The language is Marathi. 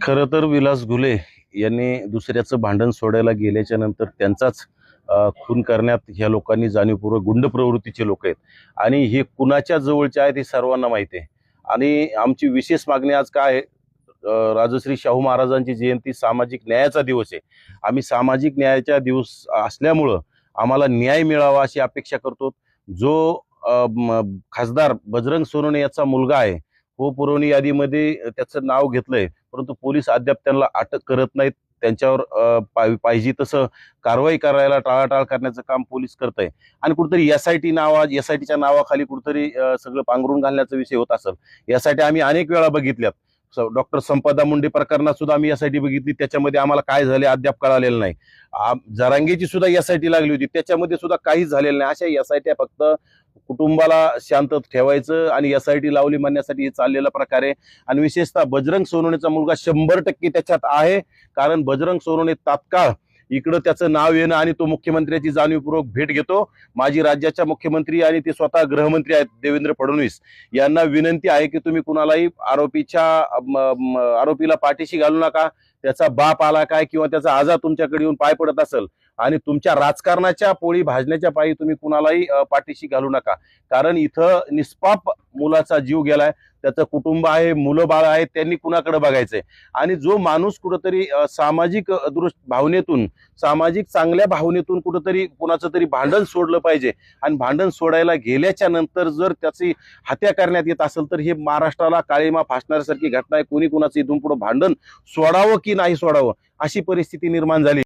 खरं तर विलास घुले यांनी दुसऱ्याचं भांडण सोडायला गेल्याच्या नंतर त्यांचाच खून करण्यात ह्या लोकांनी जाणीवपूर्वक गुंड प्रवृत्तीचे लोक आहेत आणि हे कुणाच्या जवळचे आहेत हे सर्वांना माहिती आहे. आणि आमची विशेष मागणी आज काय आहे? राजश्री शाहू महाराजांची जयंती सामाजिक न्यायाचा दिवस आहे. आम्ही सामाजिक न्यायाचा दिवस असल्यामुळं आम्हाला न्याय मिळावा अशी अपेक्षा करतो. जो खासदार बजरंग सोनवणे याचा मुलगा आहे, हो पुरवणी यादीमध्ये त्याचं नाव घेतलंय, परंतु पोलीस अद्याप त्यांना अटक करत नाहीत. त्यांच्यावर पाहिजे तसं कारवाई करायला टाळाटाळ करण्याचं काम पोलीस करत आहे. आणि कुठेतरी एसआयटीच्या नावाखाली कुठेतरी सगळं पांघरून घालण्याचा विषय होत असेल. यासाठी आम्ही अनेक वेळा बघितल्यात. डॉक्टर संपदा मुंडे प्रकरणात सुद्धा आम्ही एसआयटी बघितली, त्याच्यामध्ये आम्हाला काय झाले अद्याप कळालेलं नाही. जरांगेची सुद्धा एसआयटी लागली होती, त्याच्यामध्ये सुद्धा काहीच झालेलं नाही. अशा एसआयटी फक्त कुटुंबाला शांत ठेवायचं आणि एसआयटी लावली म्हणण्यासाठी हे चाललेला प्रकार आहे. आणि विशेषतः बजरंग सोनवणेचा मुलगा 100% त्याच्यात आहे. कारण बजरंग सोनवणे तात्काळ इकडं त्याचं नाव येणं आणि तो मुख्यमंत्र्याची जाणीवपूर्वक भेट घेतो. माजी राज्याच्या मुख्यमंत्री आणि ते स्वतः गृहमंत्री आहेत देवेंद्र फडणवीस यांना विनंती आहे की तुम्ही कुणालाही आरोपीला पाठीशी घालू नका. त्याचा बाप आला काय किंवा त्याचा आजा तुमच्याकडे येऊन पाय पडत असेल आणि तुमच्या राजकारणाच्या पोळी भाजण्याच्या पायी तुम्ही कुणालाही पाठीशी घालू नका. कारण इथं निष्पाप मुलाचा जीव गेलाय, त्याचं कुटुंब आहे, मुलं बाळ आहेत, त्यांनी कुणाकडे बघायचंय. आणि जो माणूस कुठंतरी सामाजिक भावनेतून, सामाजिक चांगल्या भावनेतून कुठंतरी कुणाचं तरी भांडण सोडलं पाहिजे आणि भांडण सोडायला गेल्याच्या नंतर जर त्याची हत्या करण्यात येत असेल तर हे महाराष्ट्राला काळीमा फासण्यासारखी घटना आहे. कोणी कुणाचं इथून पुढे भांडण सोडावं की नाही सोडावं अशी परिस्थिती निर्माण झाली.